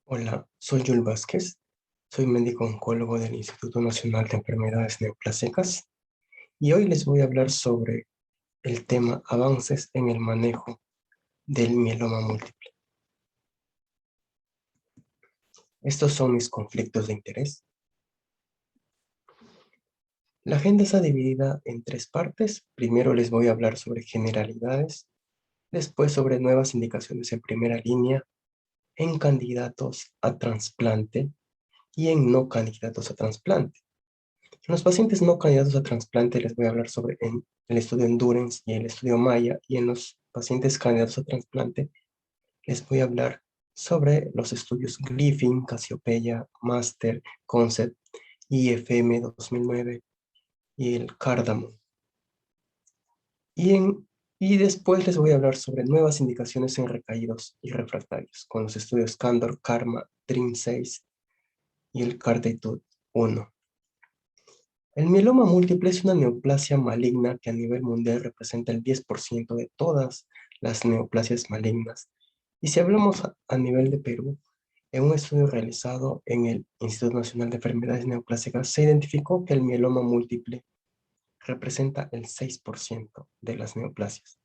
Hola, soy Yul Vázquez, soy médico oncólogo del Instituto Nacional de Enfermedades Neoplásicas y hoy les voy a hablar sobre el tema avances en el manejo del mieloma múltiple. Estos son mis conflictos de interés. La agenda está dividida en tres partes. Primero les voy a hablar sobre generalidades, después sobre nuevas indicaciones en primera línea, en candidatos a trasplante y en no candidatos a trasplante. En los pacientes no candidatos a trasplante les voy a hablar sobre el estudio Endurance y el estudio Maya, y en los pacientes candidatos a trasplante les voy a hablar sobre los estudios Griffin, Casiopeia, Master, Concept, IFM 2009 y el Cardamom. Y después les voy a hablar sobre nuevas indicaciones en recaídos y refractarios, con los estudios Candor, Karma, Dream 6 y el Cartitude 1. El mieloma múltiple es una neoplasia maligna que a nivel mundial representa el 10% de todas las neoplasias malignas. Y si hablamos a nivel de Perú, en un estudio realizado en el Instituto Nacional de Enfermedades Neoplásicas, se identificó que el mieloma múltiple representa el 6% de las neoplasias.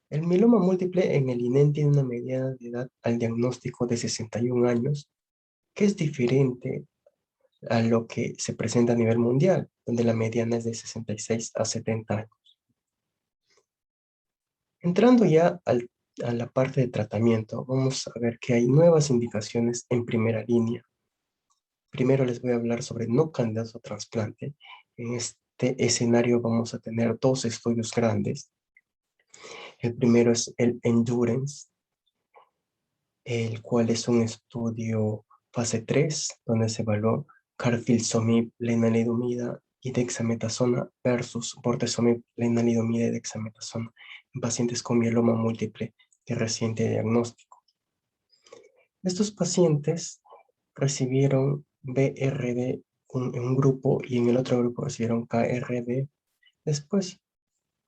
El mieloma múltiple en el INEN tiene una mediana de edad al diagnóstico de 61 años, que es diferente a lo que se presenta a nivel mundial, donde la mediana es de 66 a 70 años. Entrando ya a la parte de tratamiento, vamos a ver que hay nuevas indicaciones en primera línea. Primero les voy a hablar sobre no candidatos a trasplante. En este escenario vamos a tener dos estudios grandes. El primero es el Endurance, el cual es un estudio fase 3, donde se evaluó carfilzomib, lenalidomida y dexametasona versus bortezomib, lenalidomida y dexametasona en pacientes con mieloma múltiple de reciente diagnóstico. Estos pacientes recibieron BRD en un grupo y en el otro grupo recibieron KRD. Después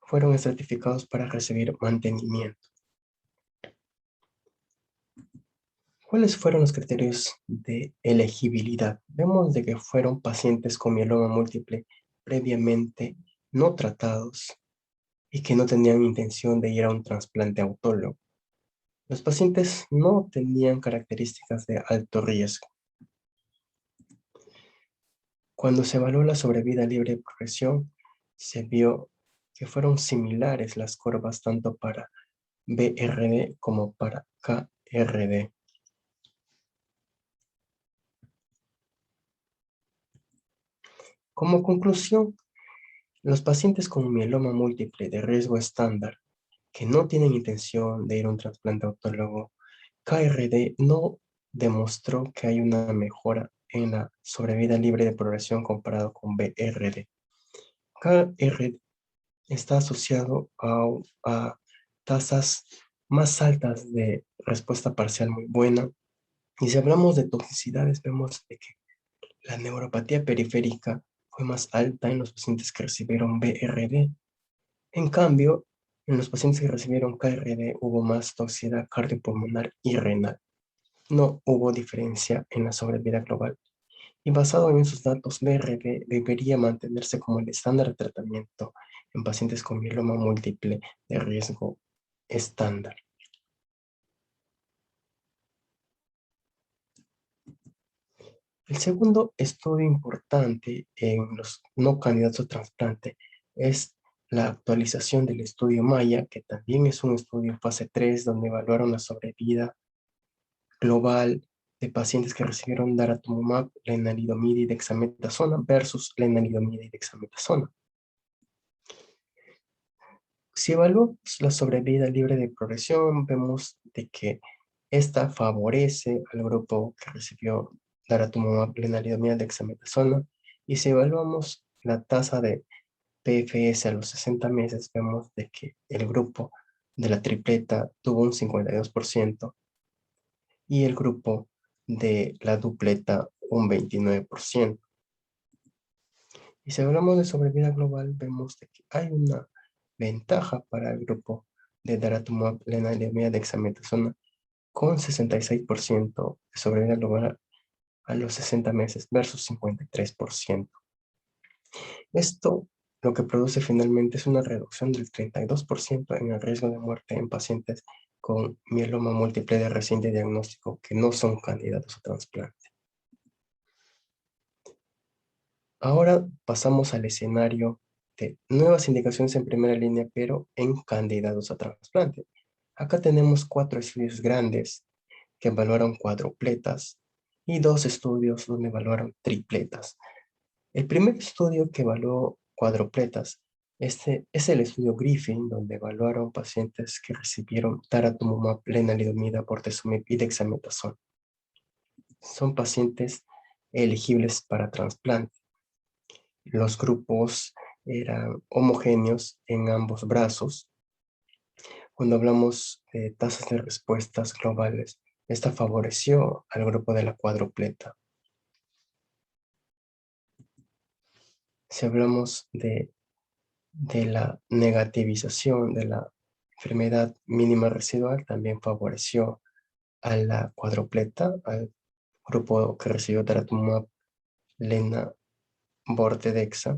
fueron estratificados para recibir mantenimiento. ¿Cuáles fueron los criterios de elegibilidad? Vemos de que fueron pacientes con mieloma múltiple previamente no tratados y que no tenían intención de ir a un trasplante autólogo. Los pacientes no tenían características de alto riesgo. Cuando se evaluó la sobrevida libre de progresión, se vio que fueron similares las curvas tanto para BRD como para KRD. Como conclusión, los pacientes con mieloma múltiple de riesgo estándar que no tienen intención de ir a un trasplante autólogo, KRD no demostró que hay una mejora en la sobrevida libre de progresión comparado con BRD. KRD está asociado a tasas más altas de respuesta parcial muy buena. Y si hablamos de toxicidades, vemos de que la neuropatía periférica fue más alta en los pacientes que recibieron BRD. En cambio, en los pacientes que recibieron KRD hubo más toxicidad cardiopulmonar y renal. No hubo diferencia en la sobrevida global. Y basado en esos datos, BRD debería mantenerse como el estándar de tratamiento en pacientes con mieloma múltiple de riesgo estándar. El segundo estudio importante en los no candidatos a trasplante es la actualización del estudio Maya, que también es un estudio fase 3 donde evaluaron la sobrevida global de pacientes que recibieron daratumumab, lenalidomida y dexametasona versus lenalidomida y dexametasona. Si evaluamos la sobrevida libre de progresión, vemos de que esta favorece al grupo que recibió daratumumab, lenalidomida, dexametasona, y si evaluamos la tasa de PFS a los 60 meses, vemos de que el grupo de la tripleta tuvo un 52% y el grupo de la dupleta un 29%. Y si hablamos de sobrevida global, vemos de que hay una ventaja para el grupo de daratumumab, lenalidomida, dexametasona, con 66% de sobrevida global a los 60 meses versus 53%. Esto lo que produce finalmente es una reducción del 32% en el riesgo de muerte en pacientes con mieloma múltiple de reciente diagnóstico que no son candidatos a trasplante. Ahora pasamos al escenario de nuevas indicaciones en primera línea, pero en candidatos a trasplante. Acá tenemos 4 estudios grandes que evaluaron cuadrupletas y 2 estudios donde evaluaron tripletas. El primer estudio que evaluó cuadrupletas este es el estudio Griffin, donde evaluaron pacientes que recibieron daratumumab, lenalidomida, bortezomib y dexamethasona. Son pacientes elegibles para trasplante. Los grupos eran homogéneos en ambos brazos. Cuando hablamos de tasas de respuestas globales, esta favoreció al grupo de la cuadrupleta. Si hablamos de la negativización de la enfermedad mínima residual, también favoreció a la cuadrupleta, al grupo que recibió daratumumab, lena, bortedexa.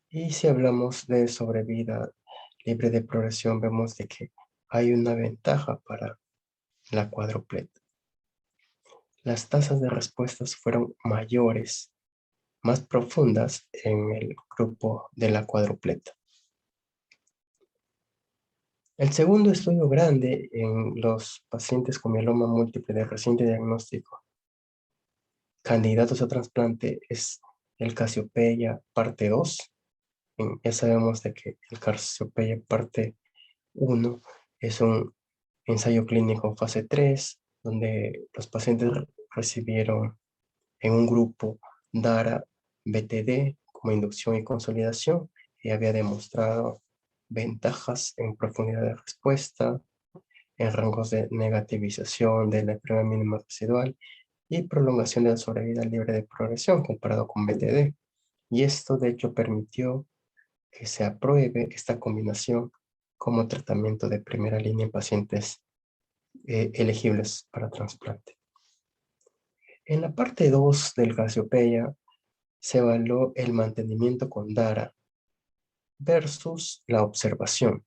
Y si hablamos de sobrevida libre de progresión, vemos de que hay una ventaja para la cuadrupleta. Las tasas de respuestas fueron mayores, más profundas en el grupo de la cuadrupleta. El segundo estudio grande en los pacientes con mieloma múltiple de reciente diagnóstico, candidatos a trasplante, es el Casiopeia parte 2. Ya sabemos de que el Casiopeia parte 1 es un ensayo clínico fase 3, donde los pacientes recibieron en un grupo DARA BTD como inducción y consolidación y había demostrado ventajas en profundidad de respuesta, en rangos de negativización de la enfermedad mínima residual y prolongación de la sobrevida libre de progresión comparado con BTD. Y esto de hecho permitió que se apruebe esta combinación como tratamiento de primera línea en pacientes elegibles para trasplante. En la parte 2 del Casiopeia se evaluó el mantenimiento con DARA versus la observación.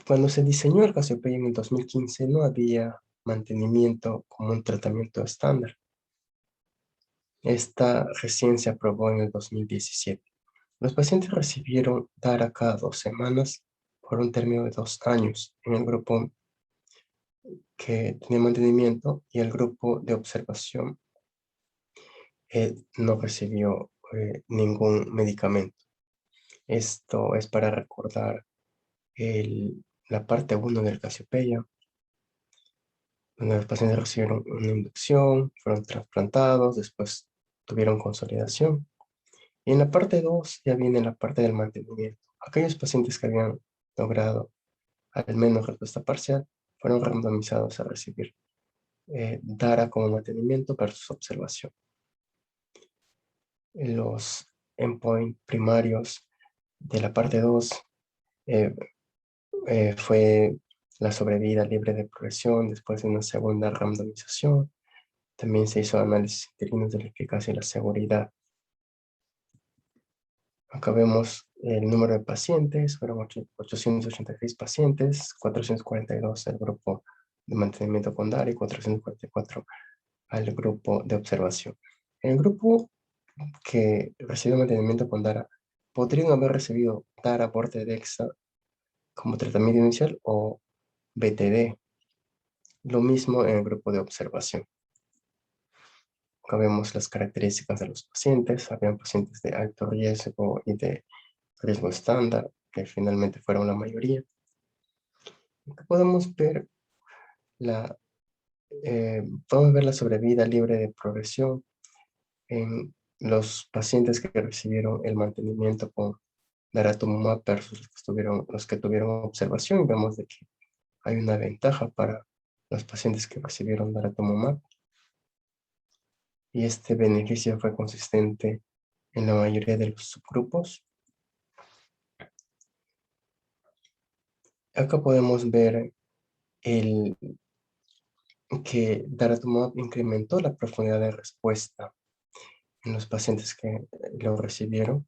Cuando se diseñó el Casiopeia en el 2015 no había mantenimiento como un tratamiento estándar. Esta recién se aprobó en el 2017. Los pacientes recibieron DARA cada 2 semanas por un término de 2 años en el grupo que tenía mantenimiento y el grupo de observación no recibió ningún medicamento. Esto es para recordar la parte 1 del Casiopeia, donde los pacientes recibieron una inducción, fueron trasplantados, después tuvieron consolidación. Y en la parte 2 ya viene la parte del mantenimiento. Aquellos pacientes que habían logrado al menos respuesta parcial fueron randomizados a recibir DARA como mantenimiento versus observación. Los endpoints primarios de la parte 2 fue la sobrevida libre de progresión después de una segunda randomización. También se hizo análisis interinos de la eficacia y la seguridad. Acá vemos el número de pacientes, fueron 886 pacientes, 442 al grupo de mantenimiento con DARA y 444 al grupo de observación. En el grupo que recibió mantenimiento con DARA, podrían haber recibido DARA por Dexa como tratamiento inicial o BTD. Lo mismo en el grupo de observación. Acá vemos las características de los pacientes. Habían pacientes de alto riesgo y de riesgo estándar, que finalmente fueron la mayoría. Acá podemos ver la sobrevida libre de progresión en los pacientes que recibieron el mantenimiento con daratumumab versus los que tuvieron observación. Y vemos de que hay una ventaja para los pacientes que recibieron daratumumab. Y este beneficio fue consistente en la mayoría de los subgrupos. Acá podemos ver que daratumumab incrementó la profundidad de respuesta en los pacientes que lo recibieron.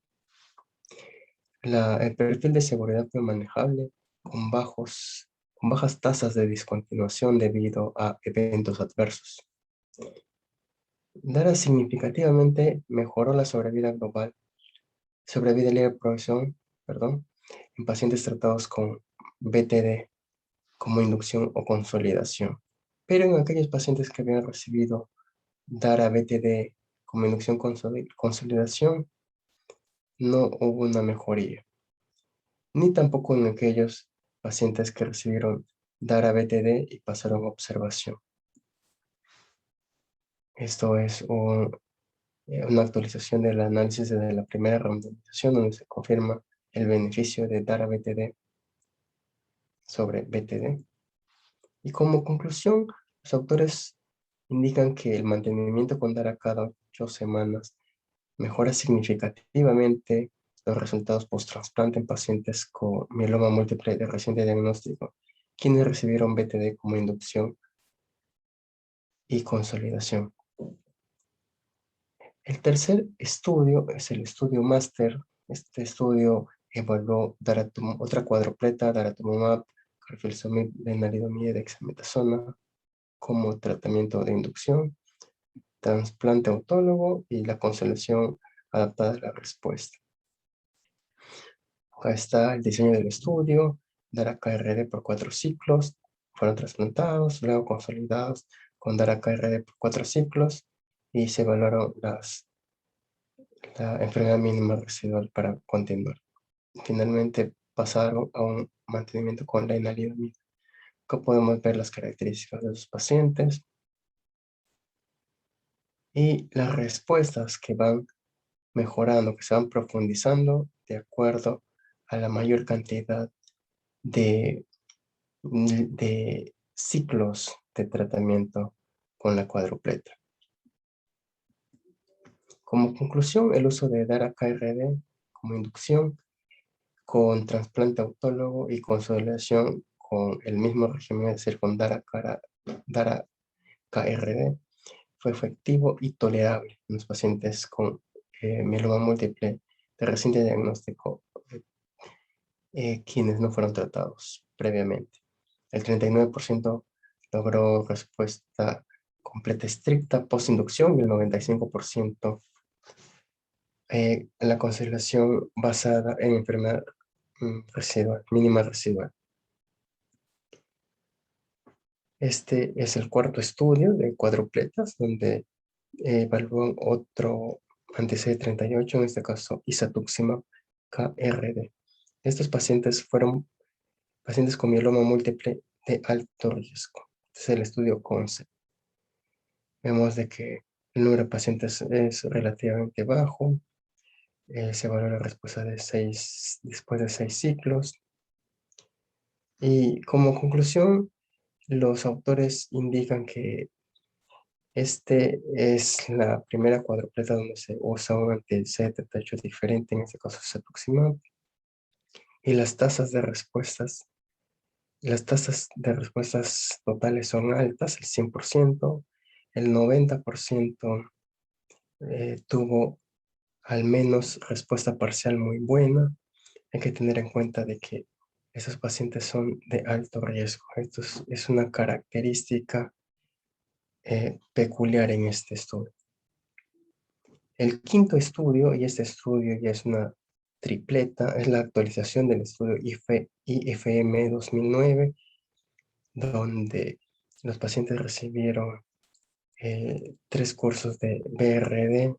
El perfil de seguridad fue manejable con bajas tasas de discontinuación debido a eventos adversos. Dara significativamente mejoró la sobrevida libre de progresión, perdón, en pacientes tratados con BTD como inducción o consolidación. Pero en aquellos pacientes que habían recibido Dara-BTD como inducción consolidación, no hubo una mejoría, ni tampoco en aquellos pacientes que recibieron Dara-BTD y pasaron a observación. Esto es una actualización del análisis de la primera randomización donde se confirma el beneficio de Dara-BTD sobre BTD. Y como conclusión, los autores indican que el mantenimiento con Dara cada 8 semanas mejora significativamente los resultados post-trasplante en pacientes con mieloma múltiple de reciente diagnóstico, quienes recibieron BTD como inducción y consolidación. El tercer estudio es el estudio MASTER. Este estudio evaluó otra cuadrupleta, daratumumab, carfilzomib, lenalidomide, dexametasona como tratamiento de inducción, trasplante autólogo y la consolidación adaptada a la respuesta. Acá está el diseño del estudio, Dara-KRD por 4 ciclos, fueron trasplantados, luego consolidados con Dara-KRD por 4 ciclos y se evaluaron la enfermedad mínima residual para continuar. Finalmente pasaron a un mantenimiento con la lenalidomida. Acá podemos ver las características de los pacientes y las respuestas que van mejorando, que se van profundizando de acuerdo a la mayor cantidad de ciclos de tratamiento con la cuadrupleta. Como conclusión, el uso de Dara-KRD como inducción con trasplante autólogo y consolidación con el mismo régimen, es decir, con Dara-KRD, fue efectivo y tolerable en los pacientes con mieloma múltiple de reciente diagnóstico, quienes no fueron tratados previamente. El 39% logró respuesta completa estricta post-inducción y el 95% en la consideración basada en enfermedad residual, mínima residual. Este es el cuarto estudio de cuadrupletas donde evalúan otro anti-CD38, en este caso isatuximab KRD. Estos pacientes fueron pacientes con mieloma múltiple de alto riesgo. Este es el estudio CONCEPT. Vemos de que el número de pacientes es relativamente bajo. Se evalúa la respuesta después de 6 ciclos. Y como conclusión, los autores indican que este es la primera cuadrupleta donde se usa un anti-CD38 diferente, en este caso cetuximab, y las tasas de respuestas totales son altas, el 100%, el 90% tuvo al menos respuesta parcial muy buena. Hay que tener en cuenta de que esos pacientes son de alto riesgo. Esto es una característica peculiar en este estudio. El quinto estudio, y este estudio ya es una tripleta, es la actualización del estudio IFM 2009, donde los pacientes recibieron 3 cursos de BRD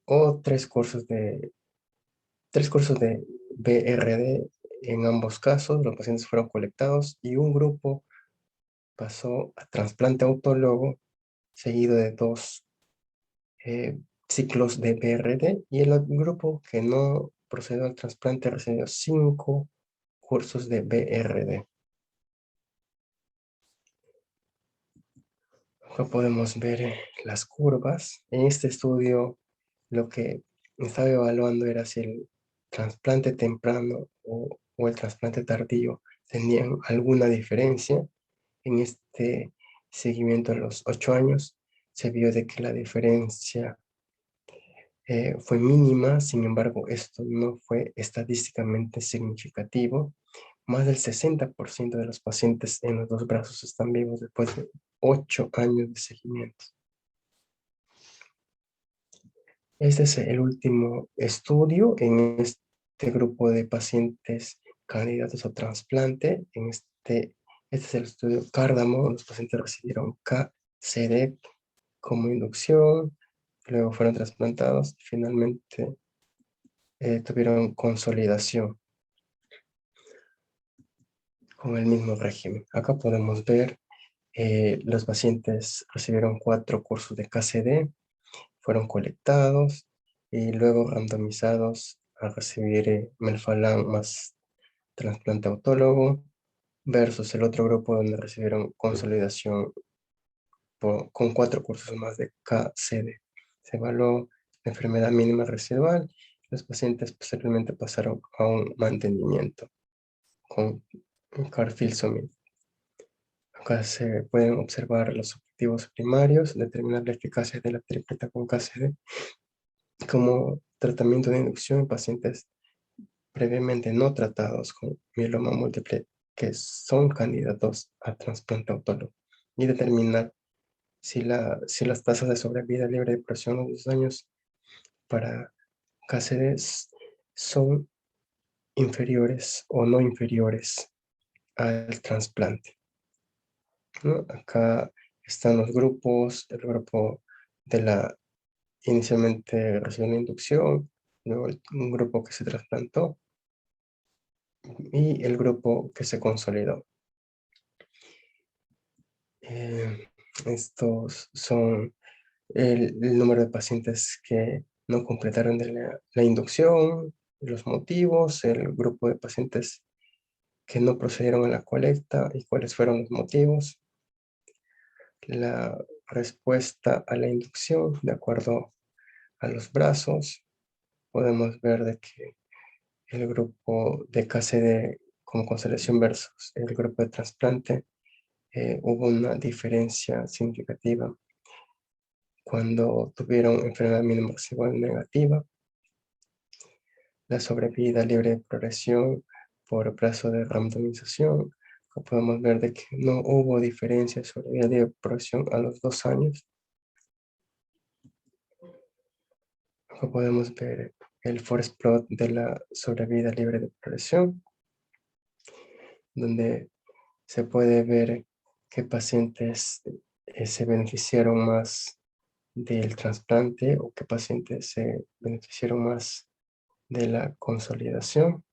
o 3 cursos de BRD en ambos casos. Los pacientes fueron colectados y un grupo pasó a trasplante autólogo seguido de 2 ciclos de BRD y el grupo que no procedió al trasplante recibió 5 cursos de BRD. Acá podemos ver las curvas. En este estudio lo que estaba evaluando era si trasplante temprano o el trasplante tardío tenían alguna diferencia. En este seguimiento a los 8 años se vio de que la diferencia fue mínima. Sin embargo, esto no fue estadísticamente significativo. Más del 60% de los pacientes en los dos brazos están vivos después de 8 años de seguimiento. Este es el último estudio en este grupo de pacientes candidatos a trasplante. Este es el estudio Cárdamo. Los pacientes recibieron KCD como inducción, luego fueron trasplantados y finalmente tuvieron consolidación con el mismo régimen. Acá podemos ver los pacientes recibieron 4 cursos de KCD, fueron colectados y luego randomizados a recibir melphalan más trasplante autólogo versus el otro grupo donde recibieron consolidación con 4 cursos más de KCD. Se evaluó la enfermedad mínima residual. Los pacientes posteriormente pasaron a un mantenimiento con carfilzomib. Acá se pueden observar los objetivos primarios, determinar la eficacia de la tripleta con KCD como tratamiento de inducción en pacientes previamente no tratados con mieloma múltiple que son candidatos a trasplante autólogo y determinar si las tasas de sobrevida libre de progresión a los 2 años para KCD son inferiores o no inferiores al trasplante, ¿no? Acá están los grupos, el grupo de la inicialmente recibió una inducción, luego un grupo que se trasplantó y el grupo que se consolidó. Estos son el número de pacientes que no completaron de la inducción, los motivos, el grupo de pacientes que no procedieron a la colecta y cuáles fueron los motivos, la respuesta a la inducción de acuerdo a los brazos. Podemos ver de que el grupo de KCD con consolidación versus el grupo de trasplante hubo una diferencia significativa cuando tuvieron enfermedad mínima residual negativa. La sobrevida libre de progresión por brazo de randomización. Acá podemos ver de que no hubo diferencia sobre sobrevida libre de progresión a los 2 años. Acá podemos ver el forest plot de la sobrevida libre de progresión, donde se puede ver qué pacientes se beneficiaron más del trasplante o qué pacientes se beneficiaron más de la consolidación.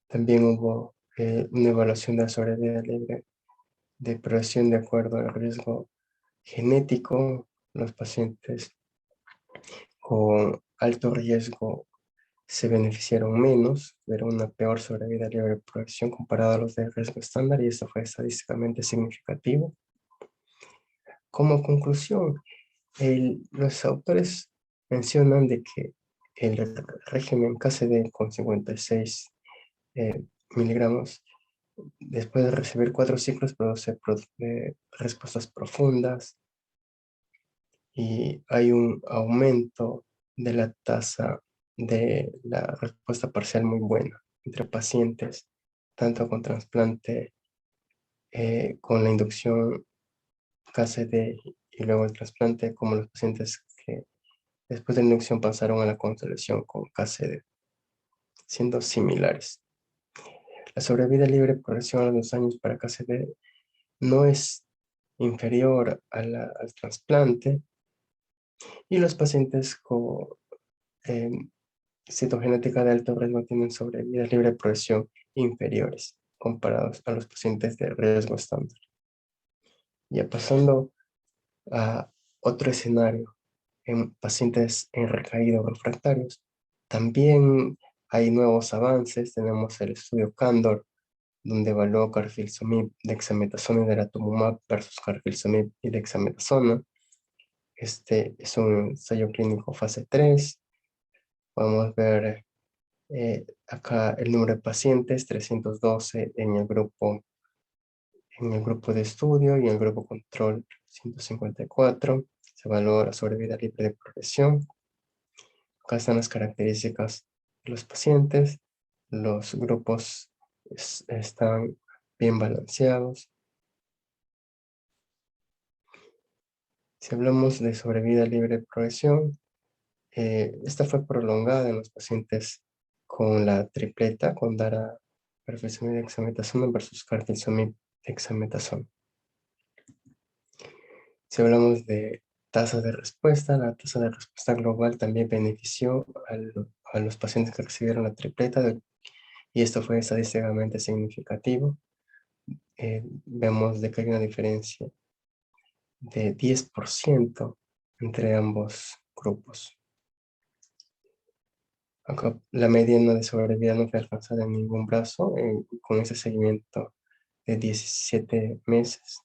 También hubo una evaluación de la sobrevida libre de progresión de acuerdo al riesgo genético. Los pacientes con alto riesgo se beneficiaron menos, pero una peor sobrevida libre de progresión comparado a los de riesgo estándar, y esto fue estadísticamente significativo. Como conclusión, los autores mencionan de que el régimen KCD con 56 miligramos después de recibir 4 ciclos produce respuestas profundas y hay un aumento de la tasa de la respuesta parcial muy buena entre pacientes, tanto con trasplante, con la inducción KCD y luego el trasplante, como los pacientes que después de la inducción pasaron a la consolidación con KCD, siendo similares. La sobrevida libre de progresión a los 2 años para KCD no es inferior al trasplante, y los pacientes con citogenética de alto riesgo tienen sobrevida libre de progresión inferiores comparados a los pacientes de riesgo estándar. Ya pasando a otro escenario, en pacientes en recaída o refractarios, también hay nuevos avances. Tenemos el estudio Candor, donde evaluó carfilzomib, dexametasona y daratumumab versus carfilzomib y dexametasona. Este es un ensayo clínico fase 3. Podemos ver acá el número de pacientes, 312 en el grupo de estudio, y en el grupo control 154. Se evalúa la sobrevida libre de progresión. Acá están las características de los pacientes. Los grupos están bien balanceados. Si hablamos de sobrevida libre de progresión, esta fue prolongada en los pacientes con la tripleta, con dara, carfilzomib, dexametasona versus carfilzomib, dexametasona. Si hablamos de tasa de respuesta, la tasa de respuesta global también benefició a los pacientes que recibieron la tripleta, y esto fue estadísticamente significativo. Vemos de que hay una diferencia de 10% entre ambos grupos. Acá la mediana de sobrevida no fue alcanzada en ningún brazo con ese seguimiento de 17 meses.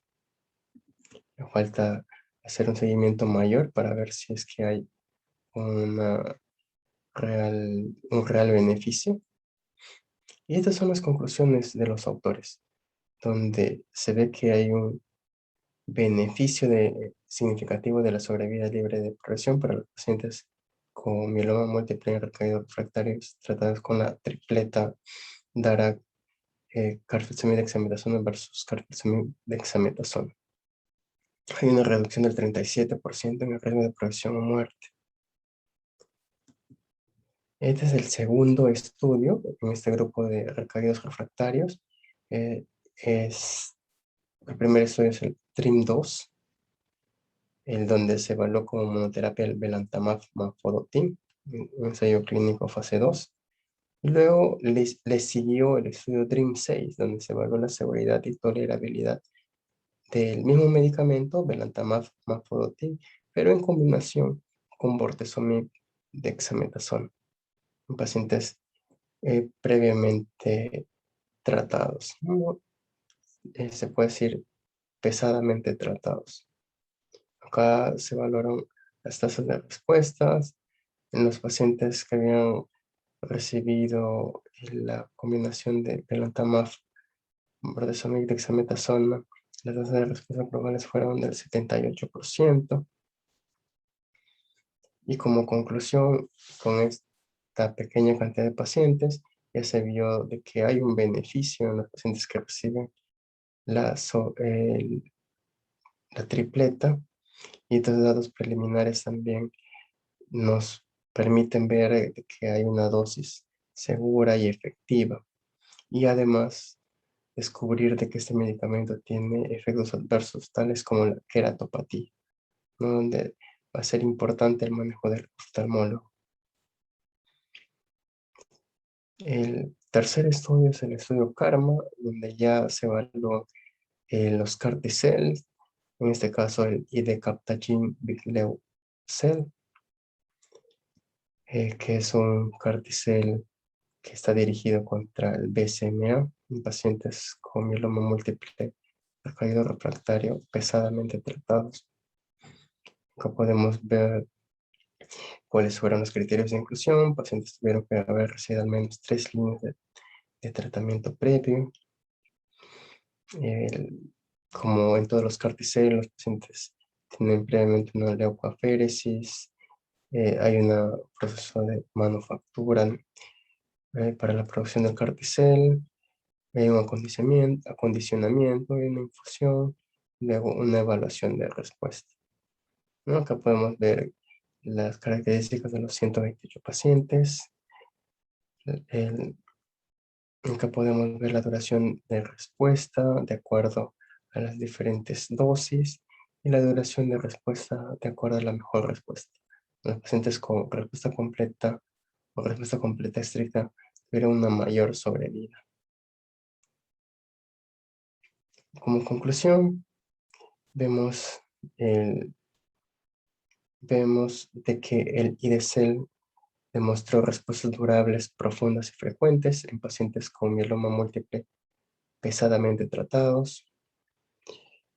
Me falta hacer un seguimiento mayor para ver si es que hay un real beneficio. Y estas son las conclusiones de los autores, donde se ve que hay un beneficio significativo de la sobrevida libre de progresión para los pacientes con mieloma múltiple y recaídos refractarios tratados con la tripleta dara, carfilzomib dexametasona versus carfilzomib dexametasona. Hay una reducción del 37% en el riesgo de progresión o muerte. Este es el segundo estudio en este grupo de recaídos refractarios. El primer estudio es el TRIM2, el donde se evaluó como monoterapia el belantamab mafodotin, un ensayo clínico fase 2. Y luego le siguió el estudio DREAM6, donde se evaluó la seguridad y tolerabilidad del mismo medicamento, belantamab mafodotin, pero en combinación con bortezomib dexametasona en pacientes previamente tratados, ¿no? Se puede decir pesadamente tratados. Acá se valoraron las tasas de respuestas en los pacientes que habían recibido la combinación de belantamab, bortezomib, dexametasona. Las tasas de respuesta globales fueron del 78%. Y como conclusión, con esta pequeña cantidad de pacientes, ya se vio de que hay un beneficio en los pacientes que reciben la tripleta, y estos datos preliminares también nos permiten ver que hay una dosis segura y efectiva, y además descubrir de que este medicamento tiene efectos adversos tales como la queratopatía, ¿no? Donde va a ser importante el manejo del oftalmólogo. El tercer estudio es el estudio KARMA, donde ya se evaluó los CAR T-cells, en este caso el idecabtagene vigleucel, que es un CAR T-cell que está dirigido contra el BCMA en pacientes con mieloma múltiple recaído refractario pesadamente tratados. Acá podemos ver cuáles fueron los criterios de inclusión. Pacientes tuvieron que haber recibido al menos 3 líneas de tratamiento previo. Como en todos los CAR T-cells, los pacientes tienen previamente una leucoaféresis. Hay un proceso de manufactura para la producción del CAR T-cell. Hay un acondicionamiento y una infusión, luego una evaluación de respuesta, ¿no? Acá podemos ver las características de los 128 pacientes. Acá podemos ver la duración de respuesta de acuerdo a las diferentes dosis, y la duración de respuesta de acuerdo a la mejor respuesta. Los pacientes con respuesta completa o respuesta completa estricta tuvieron una mayor sobrevida. Como conclusión, vemos de que el IDECEL demostró respuestas durables, profundas y frecuentes en pacientes con mieloma múltiple pesadamente tratados.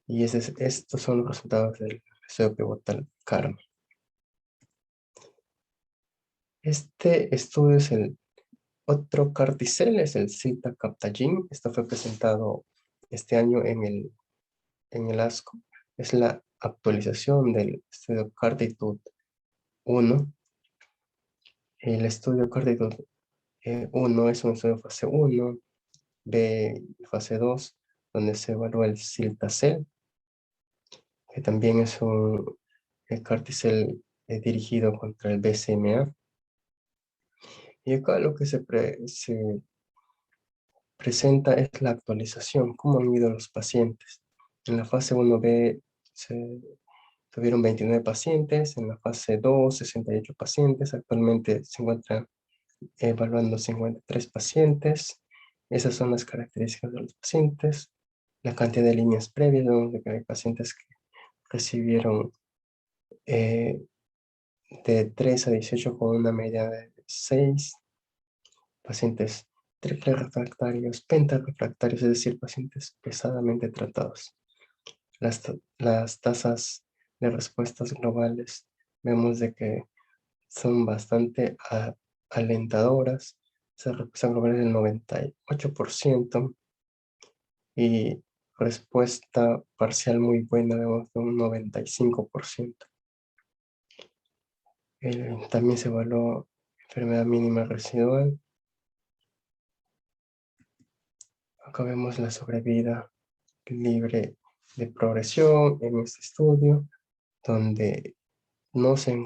Y estos son los resultados del estudio pivotal KARMA. Este estudio es el otro Carticel, es el Cilta-Captagin. Esto fue presentado este año en el ASCO. Es la actualización del estudio CARTITUDE 1. El estudio CARTITUDE 1 es un estudio fase 1, B y fase 2, donde se evalúa el Ciltacel, que también es un Carticel dirigido contra el BCMA. Y acá lo que se presenta es la actualización, cómo han ido los pacientes. En la fase 1B se tuvieron 29 pacientes, en la fase 2, 68 pacientes. Actualmente se encuentran evaluando 53 pacientes. Esas son las características de los pacientes. La cantidad de líneas previas, vemos que hay pacientes que recibieron de 3 a 18 con una media de 6. Pacientes triple refractarios, pentarefractarios, es decir, pacientes pesadamente tratados. Las tasas de respuestas globales vemos de que son bastante alentadoras. Esa respuesta global es del 98% y respuesta parcial muy buena, vemos de un 95%. También se evaluó enfermedad mínima residual. Acá vemos la sobrevida libre de progresión en este estudio, donde no se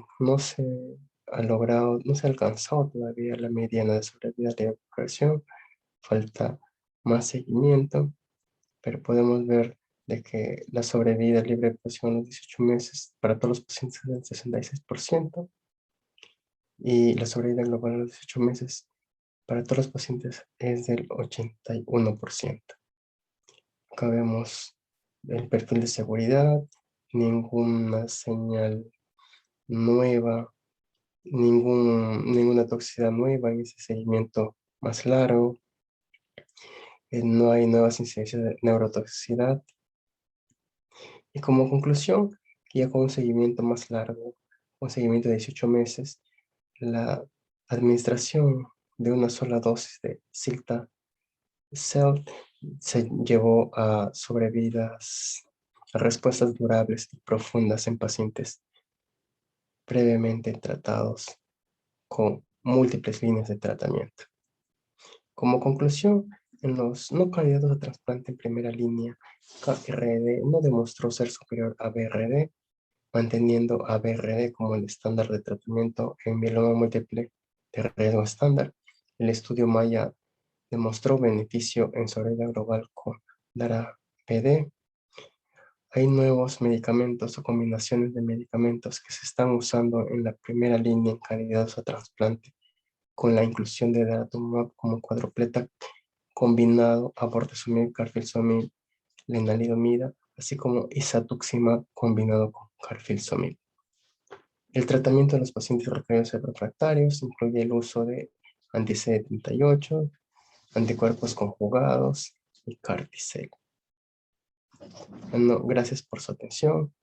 ha logrado, no se ha alcanzado todavía la mediana de sobrevida libre de progresión. Falta más seguimiento, pero podemos ver de que la sobrevida libre de progresión a los 18 meses para todos los pacientes es del 66% y la sobrevida global a los 18 meses para todos los pacientes es del 81%. Acá vemos el perfil de seguridad, ninguna señal nueva, ninguna toxicidad nueva en ese seguimiento más largo. No hay nuevas incidencias de neurotoxicidad. Y como conclusión, ya con un seguimiento más largo, un seguimiento de 18 meses, la administración de una sola dosis de Cilta-Cel se llevó a sobrevidas, a respuestas durables y profundas en pacientes previamente tratados con múltiples líneas de tratamiento. Como conclusión, en los no candidatos a trasplante en primera línea, KRD no demostró ser superior a BRD, manteniendo a BRD como el estándar de tratamiento en mieloma múltiple de riesgo estándar. El estudio Maya demostró beneficio en sobrevida global con DARA-PD. Hay nuevos medicamentos o combinaciones de medicamentos que se están usando en la primera línea en candidatos a trasplante, con la inclusión de daratumumab como cuadrupleta combinado a bortezomib, carfilzomib, lenalidomida, así como isatuximab combinado con carfilzomib. El tratamiento de los pacientes refractarios refractarios incluye el uso de anti-CD38, anticuerpos conjugados y Carticel. Bueno, gracias por su atención.